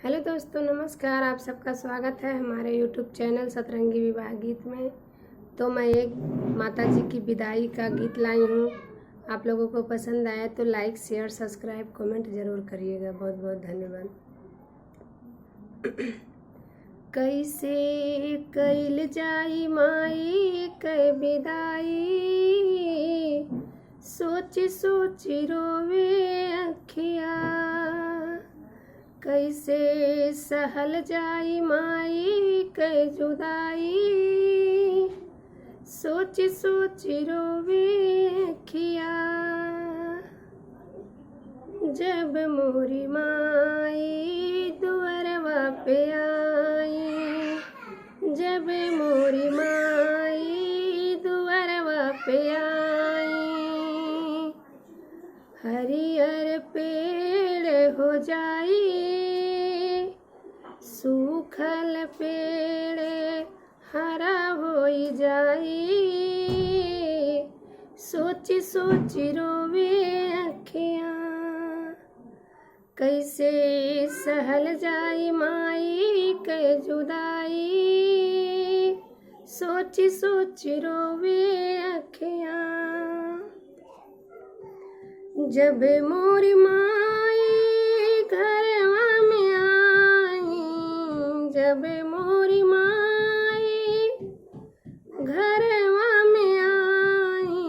Hello दोस्तों, नमस्कार। आप सबका स्वागत है हमारे यूट्यूब चैनल सतरंगी विवाह गीत में। तो मैं एक माता जी की विदाई का गीत लाई हूँ। आप लोगों को पसंद आए तो लाइक, शेयर, सब्सक्राइब, कमेंट ज़रूर करिएगा। बहुत बहुत धन्यवाद। कैसे कैल जाई माई कै विदाई, सोच सोच रोवे अखिया। कैसे सहल जाई माई कै जुदाई, सोच सोच रोवे अखिया। जब मोरी माई दुअरवा पे आई, जब मोरी माई दुअरवा पे आई, हरियर पेड़ हो जाई, सूखल पेड़ हरा होई जाई। सोच सोच रोवे अखियाँ, कैसे सहल जाई माई कै जुदाई, सोच सोच रोवे अखियाँ। जब मोरी माई घरवा में आई, जब मोरी माई घरवा में आई,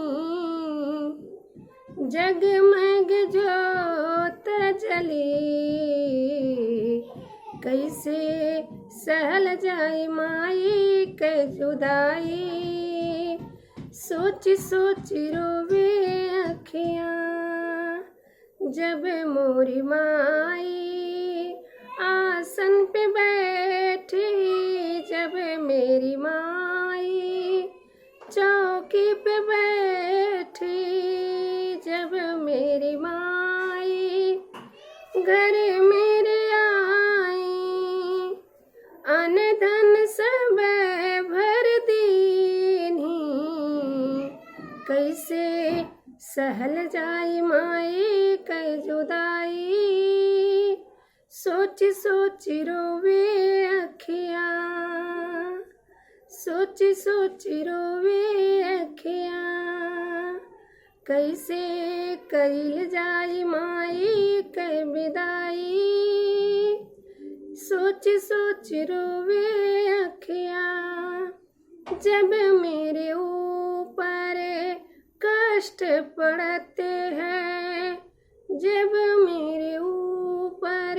जगमग जोत जली, कैसे सहल जाई माई कै जुदाई, सोच सोच रोवे अखियाँ। जब मोरी माई आसन पे बैठी, जब मेरी माई चौकी पे बैठी, जब मेरी माई घर मेरे आई, अन धन सब भर दीनी, कैसे सहल जाई माई कै जुदाई, सोच सोच रोवे अखियाँ, सोच सोच रोवे अखियाँ। कैसे कैल जाई माई कै विदाई, सोच सोच रोवे अखियाँ। जब मेरे ऊपर कष्ट पड़ते हैं, जब मेरे ऊपर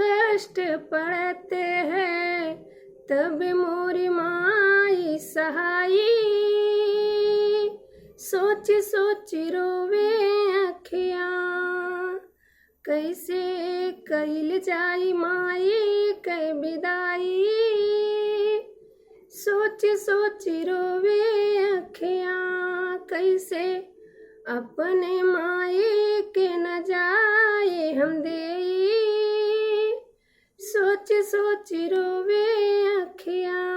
कष्ट पड़ते हैं, तब मोरी माई सहाई, सोच सोच रोवे अखियाँ। कैसे कैल जाई माई कै विदाई, सोच सोच रोवे अखियाँ। कैसे अपने माई के न जाए हम देई, सोच सोच रोवे अखियाँ।